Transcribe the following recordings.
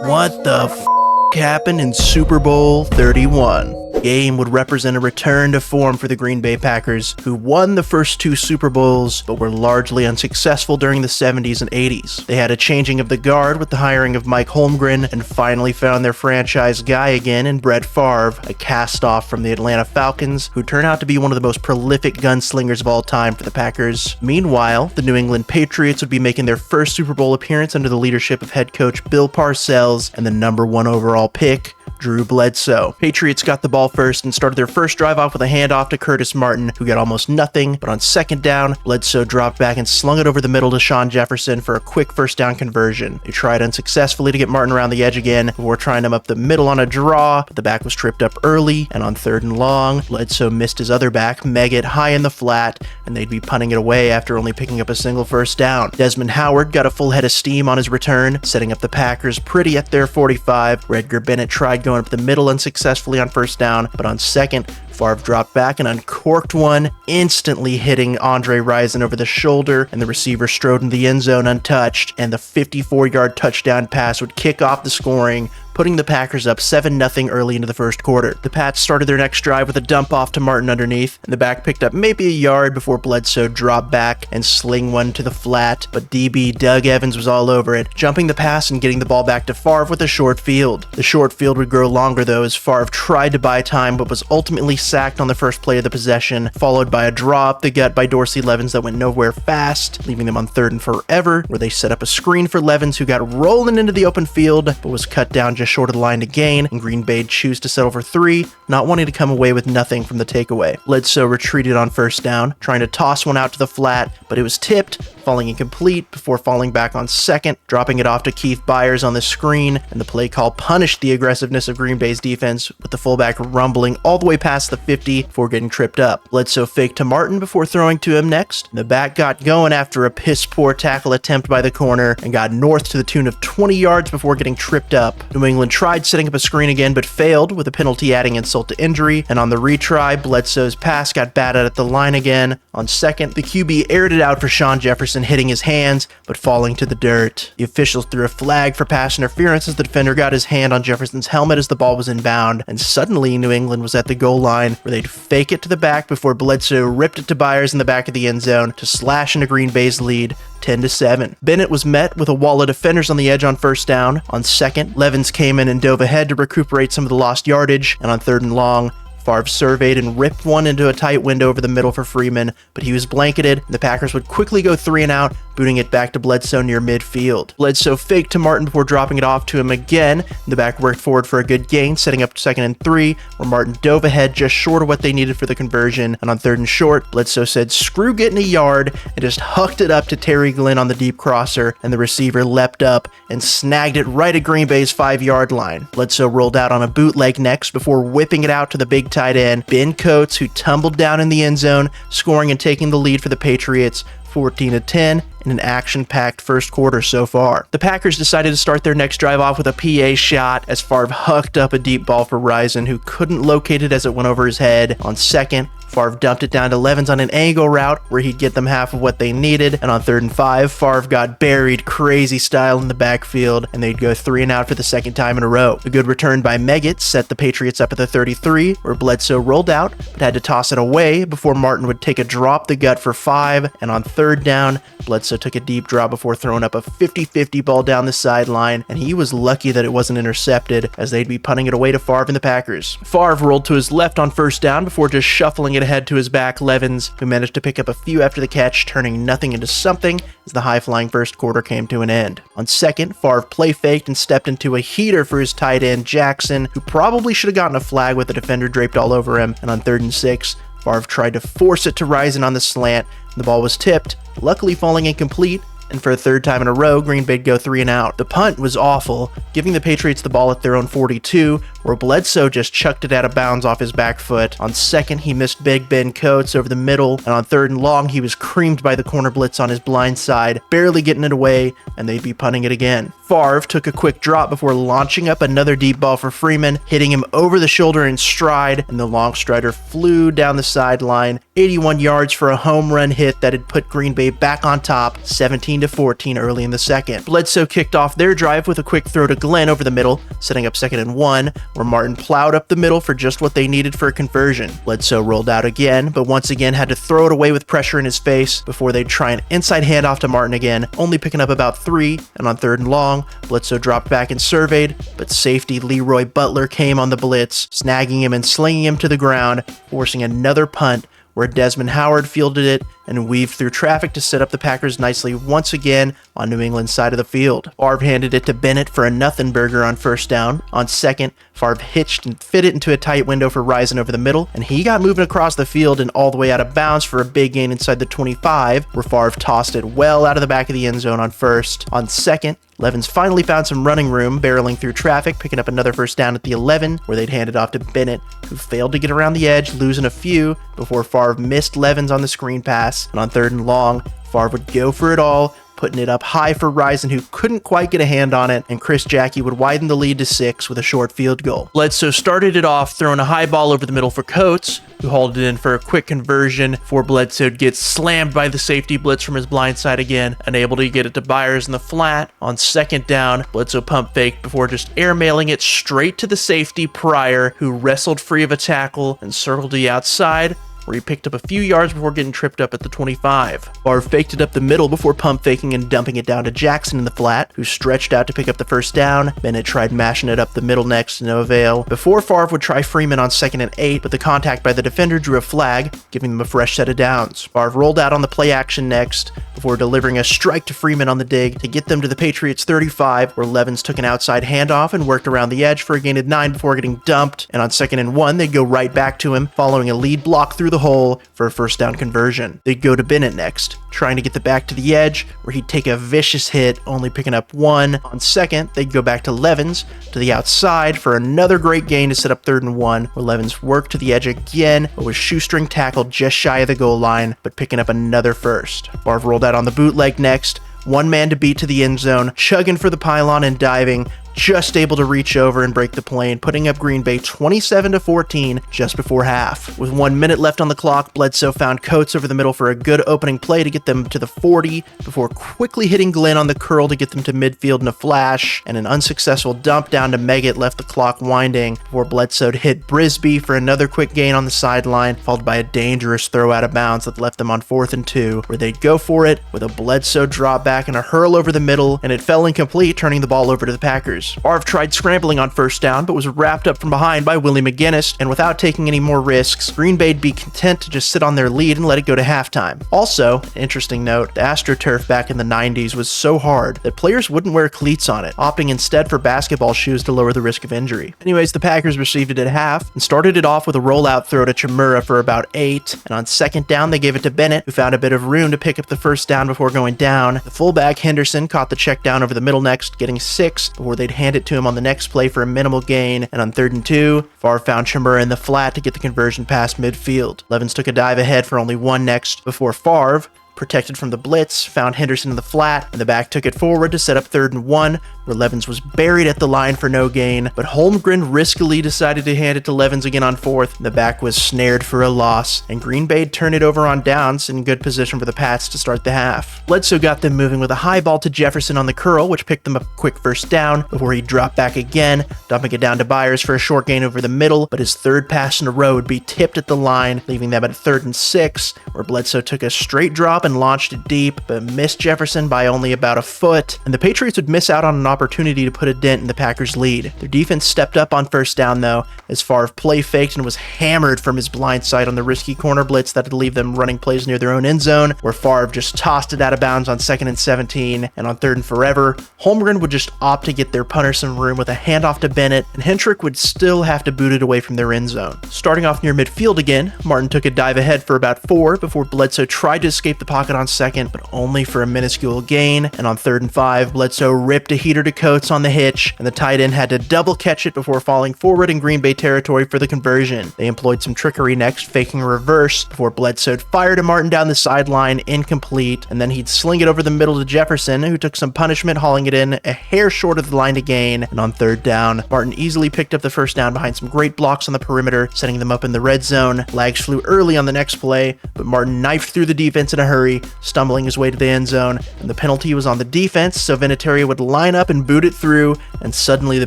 What the f happened in Super Bowl XXXI? The game would represent a return to form for the Green Bay Packers, who won the first two Super Bowls but were largely unsuccessful during the 70s and 80s. They had a changing of the guard with the hiring of Mike Holmgren and finally found their franchise guy again in Brett Favre, a cast-off from the Atlanta Falcons, who turned out to be one of the most prolific gunslingers of all time for the Packers. Meanwhile, the New England Patriots would be making their first Super Bowl appearance under the leadership of head coach Bill Parcells and the #1 overall pick, Drew Bledsoe. Patriots got the ball first and started their first drive off with a handoff to Curtis Martin, who got almost nothing, but on second down, Bledsoe dropped back and slung it over the middle to Shawn Jefferson for a quick first down conversion. They tried unsuccessfully to get Martin around the edge again before trying him up the middle on a draw, but the back was tripped up early, and on third and long, Bledsoe missed his other back, Meggett, high in the flat, and they'd be punting it away after only picking up a single first down. Desmond Howard got a full head of steam on his return, setting up the Packers pretty at their 45, where Edgar Bennett tried going up the middle unsuccessfully on first down, but on second, Favre dropped back and uncorked one, instantly hitting Andre Rison over the shoulder, and the receiver strode in the end zone untouched, and the 54-yard touchdown pass would kick off the scoring, putting the Packers up 7-0 early into the first quarter. The Pats started their next drive with a dump off to Martin underneath, and the back picked up maybe a yard before Bledsoe dropped back and sling one to the flat, but DB Doug Evans was all over it, jumping the pass and getting the ball back to Favre with a short field. The short field would grow longer though as Favre tried to buy time but was ultimately sacked on the first play of the possession, followed by a draw up the gut by Dorsey Levens that went nowhere fast, leaving them on third and forever, where they set up a screen for Levens, who got rolling into the open field but was cut down just short of the line to gain, and Green Bay choose to settle for 3, not wanting to come away with nothing from the takeaway. Bledsoe retreated on first down, trying to toss one out to the flat, but it was tipped, falling incomplete before falling back on second, dropping it off to Keith Byers on the screen, and the play call punished the aggressiveness of Green Bay's defense, with the fullback rumbling all the way past the 50 before getting tripped up. Bledsoe faked to Martin before throwing to him next. The back got going after a piss-poor tackle attempt by the corner and got north to the tune of 20 yards before getting tripped up. New England tried setting up a screen again but failed, with a penalty adding insult to injury, and on the retry, Bledsoe's pass got batted at the line again. On second, the QB aired it out for Shawn Jefferson, hitting his hands but falling to the dirt. The officials threw a flag for pass interference as the defender got his hand on Jefferson's helmet as the ball was inbound, and suddenly New England was at the goal line where they'd fake it to the back before Bledsoe ripped it to Byers in the back of the end zone to slash into Green Bay's lead 10-7. Bennett was met with a wall of defenders on the edge on first down. On second, Levens came in and dove ahead to recuperate some of the lost yardage, and on third and long, Favre surveyed and ripped one into a tight window over the middle for Freeman, but he was blanketed, and the Packers would quickly go 3 and out, booting it back to Bledsoe near midfield. Bledsoe faked to Martin before dropping it off to him again. The back worked forward for a good gain, setting up second and 3, where Martin dove ahead just short of what they needed for the conversion, and on third and short, Bledsoe said screw getting a yard and just hucked it up to Terry Glenn on the deep crosser, and the receiver leapt up and snagged it right at Green Bay's 5-yard line. Bledsoe rolled out on a bootleg next before whipping it out to the big tight end, Ben Coates, who tumbled down in the end zone, scoring and taking the lead for the Patriots 14-10 in an action-packed first quarter so far. The Packers decided to start their next drive off with a PA shot as Favre hucked up a deep ball for Rison, who couldn't locate it as it went over his head. On second, Favre dumped it down to Levens on an angle route where he'd get them half of what they needed, and on third and 5, Favre got buried crazy style in the backfield, and they'd go 3 and out for the second time in a row. A good return by Meggett set the Patriots up at the 33, where Bledsoe rolled out, but had to toss it away before Martin would take a drop the gut for 5, and on third down, Bledsoe took a deep drop before throwing up a 50-50 ball down the sideline, and he was lucky that it wasn't intercepted, as they'd be punting it away to Favre and the Packers. Favre rolled to his left on first down before just shuffling it ahead to his back, Levens, who managed to pick up a few after the catch, turning nothing into something as the high-flying first quarter came to an end. On second, Favre play faked and stepped into a heater for his tight end, Jackson, who probably should have gotten a flag with the defender draped all over him, and on third and 6, Favre tried to force it to Rison on the slant, and the ball was tipped, luckily falling incomplete, and for a third time in a row, Green Bay'd go 3 and out. The punt was awful, giving the Patriots the ball at their own 42, where Bledsoe just chucked it out of bounds off his back foot. On second, he missed big Ben Coates over the middle, and on third and long, he was creamed by the corner blitz on his blind side, barely getting it away, and they'd be punting it again. Favre took a quick drop before launching up another deep ball for Freeman, hitting him over the shoulder in stride, and the long strider flew down the sideline, 81 yards for a home run hit that had put Green Bay back on top, 17-14 early in the second. Bledsoe kicked off their drive with a quick throw to Glenn over the middle, setting up 2nd and 1, where Martin plowed up the middle for just what they needed for a conversion. Bledsoe rolled out again, but once again had to throw it away with pressure in his face before they'd try an inside handoff to Martin again, only picking up about 3, and on 3rd and long, Bledsoe dropped back and surveyed, but safety Leroy Butler came on the blitz, snagging him and slinging him to the ground, forcing another punt where Desmond Howard fielded it and weaved through traffic to set up the Packers nicely once again on New England's side of the field. Favre handed it to Bennett for a nothing burger on 1st down. On 2nd, Favre hitched and fit it into a tight window for Rison over the middle, and he got moving across the field and all the way out of bounds for a big gain inside the 25, where Favre tossed it well out of the back of the end zone on 1st. On 2nd, Levens finally found some running room, barreling through traffic, picking up another 1st down at the 11, where they'd hand it off to Bennett, who failed to get around the edge, losing a few before Favre missed Levens on the screen pass. And on 3rd and long, Favre would go for it all, putting it up high for Rison, who couldn't quite get a hand on it, and Chris Jackie would widen the lead to 6 with a short field goal. Bledsoe started it off, throwing a high ball over the middle for Coates, who hauled it in for a quick conversion before Bledsoe gets slammed by the safety blitz from his blind side again, unable to get it to Byers in the flat. On 2nd down, Bledsoe pump faked before just airmailing it straight to the safety Pryor, who wrestled free of a tackle and circled to the outside, where he picked up a few yards before getting tripped up at the 25. Favre faked it up the middle before pump faking and dumping it down to Jackson in the flat, who stretched out to pick up the 1st down. Bennett tried mashing it up the middle next to no avail, before Favre would try Freeman on 2nd and 8, but the contact by the defender drew a flag, giving them a fresh set of downs. Favre rolled out on the play action next, before delivering a strike to Freeman on the dig to get them to the Patriots 35, where Levens took an outside handoff and worked around the edge for a gain of 9 before getting dumped, and on 2nd and 1, they'd go right back to him, following a lead block through the hole for a 1st down conversion. They'd go to Bennett next, trying to get the back to the edge, where he'd take a vicious hit, only picking up 1. On 2nd, they'd go back to Levens to the outside for another great gain to set up 3rd and 1, where Levens worked to the edge again, but was shoestring tackled just shy of the goal line, but picking up another 1st. Favre rolled out on the bootleg next, one man to beat to the end zone, chugging for the pylon and diving, just able to reach over and break the plane, putting up Green Bay 27-14 just before half. With 1 minute left on the clock, Bledsoe found Coates over the middle for a good opening play to get them to the 40, before quickly hitting Glenn on the curl to get them to midfield in a flash, and an unsuccessful dump down to Meggett left the clock winding, before Bledsoe hit Brisby for another quick gain on the sideline, followed by a dangerous throw out of bounds that left them on 4th and 2, where they'd go for it with a Bledsoe drop back and a hurl over the middle, and it fell incomplete, turning the ball over to the Packers. Favre tried scrambling on 1st down, but was wrapped up from behind by Willie McGinnis, and without taking any more risks, Green Bay'd be content to just sit on their lead and let it go to halftime. Also, an interesting note, the AstroTurf back in the 90s was so hard that players wouldn't wear cleats on it, opting instead for basketball shoes to lower the risk of injury. Anyways, the Packers received it at half, and started it off with a rollout throw to Chimura for about 8, and on 2nd down they gave it to Bennett, who found a bit of room to pick up the 1st down before going down. The fullback Henderson caught the check down over the middle next, getting 6, before they'd hand it to him on the next play for a minimal gain, and on 3rd and 2, Favre found Chimura in the flat to get the conversion past midfield. Levens took a dive ahead for only 1 next, before Favre, protected from the blitz, found Henderson in the flat, and the back took it forward to set up 3rd and 1, where Levens was buried at the line for no gain, but Holmgren riskily decided to hand it to Levens again on 4th, and the back was snared for a loss, and Green Bay turned it over on downs in good position for the Pats to start the half. Bledsoe got them moving with a high ball to Jefferson on the curl, which picked them up a quick 1st down, before he dropped back again, dumping it down to Byers for a short gain over the middle, but his 3rd pass in a row would be tipped at the line, leaving them at 3rd and 6, where Bledsoe took a straight drop and launched it deep, but missed Jefferson by only about a foot, and the Patriots would miss out on an opportunity to put a dent in the Packers' lead. Their defense stepped up on 1st down though, as Favre play faked and was hammered from his blind side on the risky corner blitz that'd leave them running plays near their own end zone, where Favre just tossed it out of bounds on 2nd and 17, and on 3rd and forever, Holmgren would just opt to get their punter some room with a handoff to Bennett, and Hentrick would still have to boot it away from their end zone. Starting off near midfield again, Martin took a dive ahead for about 4 before Bledsoe tried to escape the pocket on second, but only for a minuscule gain. And on 3rd and 5, Bledsoe ripped a heater to Coates on the hitch, and the tight end had to double catch it before falling forward in Green Bay territory for the conversion. They employed some trickery next, faking a reverse before Bledsoe fired to Martin down the sideline, incomplete, and then he'd sling it over the middle to Jefferson, who took some punishment, hauling it in a hair short of the line to gain. And on 3rd down, Martin easily picked up the first down behind some great blocks on the perimeter, setting them up in the red zone. Lags flew early on the next play, but Martin knifed through the defense in a hurry, stumbling his way to the end zone, and the penalty was on the defense, so Vinatieri would line up and boot it through, and suddenly the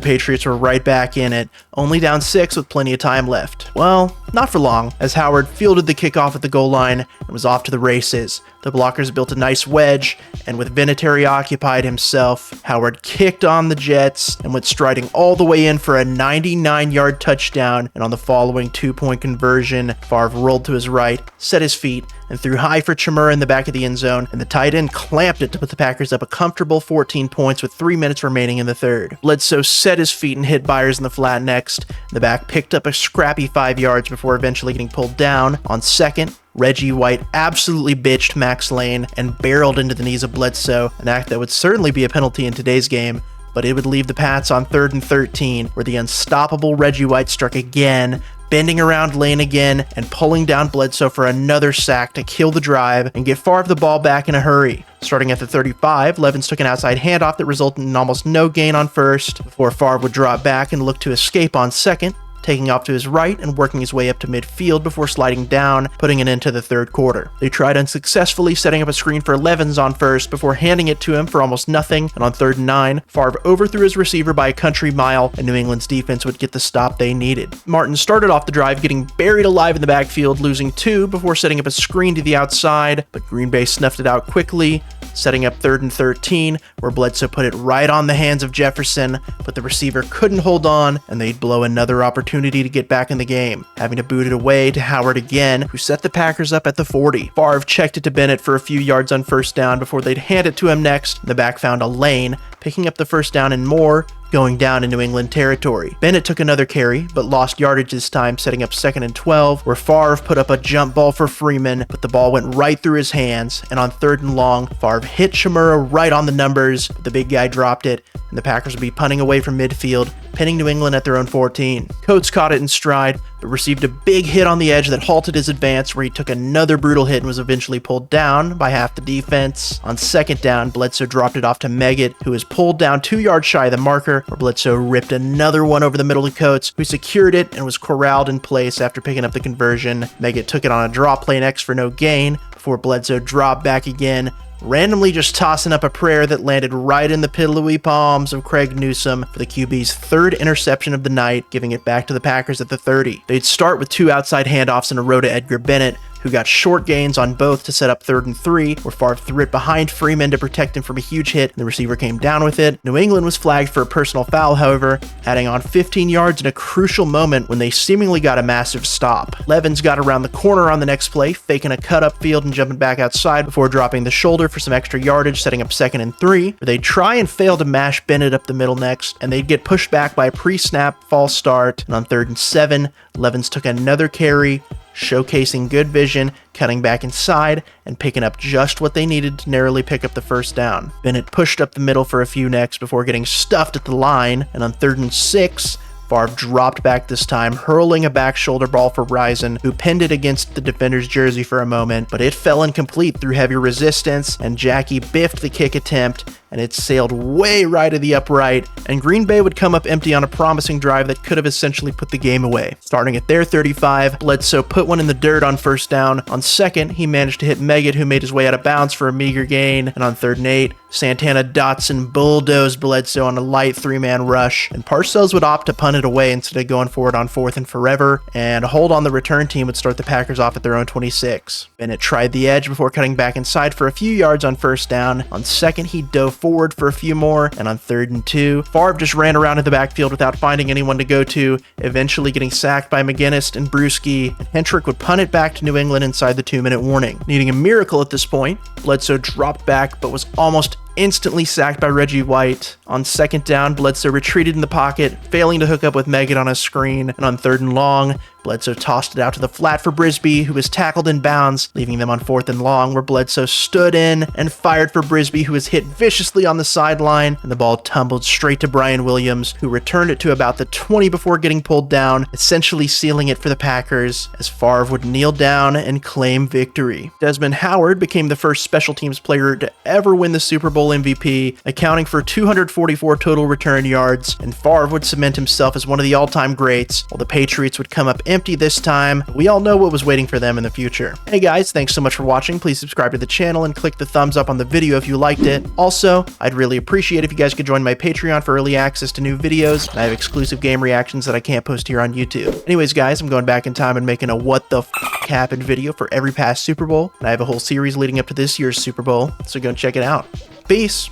Patriots were right back in it, only down 6 with plenty of time left. Well, not for long, as Howard fielded the kickoff at the goal line and was off to the races. The blockers built a nice wedge, and with Vinatieri occupied himself, Howard kicked on the Jets and went striding all the way in for a 99-yard touchdown, and on the following 2-point conversion, Favre rolled to his right, set his feet, and threw high for Chimura in the back of the end zone, and the tight end clamped it to put the Packers up a comfortable 14 points with 3 minutes remaining in the third. Bledsoe set his feet and hit Byers in the flat next. The back picked up a scrappy 5 yards before eventually getting pulled down. On second, Reggie White absolutely bitched Max Lane and barreled into the knees of Bledsoe, an act that would certainly be a penalty in today's game, but it would leave the Pats on 3rd and 13, where the unstoppable Reggie White struck again, bending around Lane again and pulling down Bledsoe for another sack to kill the drive and get Favre the ball back in a hurry. Starting at the 35, Levens took an outside handoff that resulted in almost no gain on first, before Favre would drop back and look to escape on second, taking off to his right and working his way up to midfield before sliding down, putting it into the third quarter. They tried unsuccessfully setting up a screen for Levens on first before handing it to him for almost nothing, and on 3rd and 9, Favre overthrew his receiver by a country mile, and New England's defense would get the stop they needed. Martin started off the drive getting buried alive in the backfield, losing 2 before setting up a screen to the outside, but Green Bay snuffed it out quickly, setting up 3rd and 13, where Bledsoe put it right on the hands of Jefferson, but the receiver couldn't hold on, and they'd blow another opportunity to get back in the game, having to boot it away to Howard again, who set the Packers up at the 40. Favre checked it to Bennett for a few yards on first down before they'd hand it to him next. The back found a lane, picking up the first down and more, going down in New England territory. Bennett took another carry, but lost yardage this time, setting up 2nd and 12, where Favre put up a jump ball for Freeman, but the ball went right through his hands, and on 3rd and long, Favre hit Chimura right on the numbers, but the big guy dropped it, and the Packers would be punting away from midfield, pinning New England at their own 14. Coates caught it in stride, but received a big hit on the edge that halted his advance, where he took another brutal hit and was eventually pulled down by half the defense. On 2nd down, Bledsoe dropped it off to Meggett, who was pulled down 2 yards shy of the marker, where Bledsoe ripped another one over the middle to Coates, who secured it and was corralled in place after picking up the conversion. Meggett took it on a draw play next for no gain, before Bledsoe dropped back again, randomly just tossing up a prayer that landed right in the pillowy palms of Craig Newsome for the QB's 3rd interception of the night, giving it back to the Packers at the 30. They'd start with 2 outside handoffs in a row to Edgar Bennett, who got short gains on both to set up 3rd and 3, where Favre threw it behind Freeman to protect him from a huge hit, and the receiver came down with it. New England was flagged for a personal foul, however, adding on 15 yards in a crucial moment when they seemingly got a massive stop. Levens got around the corner on the next play, faking a cut upfield and jumping back outside before dropping the shoulder for some extra yardage, setting up 2nd and 3, where they'd try and fail to mash Bennett up the middle next, and they'd get pushed back by a pre-snap false start, and on 3rd and 7, Levens took another carry, showcasing good vision, cutting back inside, and picking up just what they needed to narrowly pick up the first down. Bennett pushed up the middle for a few next before getting stuffed at the line, and on 3rd and 6, Favre dropped back this time, hurling a back shoulder ball for Rison, who pinned it against the defender's jersey for a moment, but it fell incomplete through heavy resistance, and Jackie biffed the kick attempt, and it sailed way right of the upright, and Green Bay would come up empty on a promising drive that could have essentially put the game away. Starting at their 35, Bledsoe put one in the dirt on first down. On second, he managed to hit Meggett, who made his way out of bounds for a meager gain, and on 3rd and 8, Santana Dotson bulldozed Bledsoe on a light 3-man rush, and Parcells would opt to punt it away instead of going forward on 4th and forever, and a hold on the return team would start the Packers off at their own 26. Bennett tried the edge before cutting back inside for a few yards on first down. On second, he dove forward for a few more, and on 3rd and 2, Favre just ran around in the backfield without finding anyone to go to, eventually getting sacked by McGinnis and Brewski, and Hentrick would punt it back to New England inside the 2-minute warning. Needing a miracle at this point, Bledsoe dropped back but was almost instantly sacked by Reggie White. On second down, Bledsoe retreated in the pocket, failing to hook up with Megan on a screen, and on 3rd and long, Bledsoe tossed it out to the flat for Brisbee, who was tackled in bounds, leaving them on 4th and long, where Bledsoe stood in and fired for Brisbee, who was hit viciously on the sideline, and the ball tumbled straight to Brian Williams, who returned it to about the 20 before getting pulled down, essentially sealing it for the Packers, as Favre would kneel down and claim victory. Desmond Howard became the first special teams player to ever win the Super Bowl MVP, accounting for 244 total return yards, and Favre would cement himself as one of the all-time greats, while the Patriots would come up empty this time. We all know what was waiting for them in the future. Hey guys, thanks so much for watching. Please subscribe to the channel and click the thumbs up on the video if you liked it. Also, I'd really appreciate if you guys could join my Patreon for early access to new videos, and I have exclusive game reactions that I can't post here on YouTube. Anyways guys, I'm going back in time and making a what the f happened video for every past Super Bowl, and I have a whole series leading up to this year's Super Bowl, so go check it out. Peace!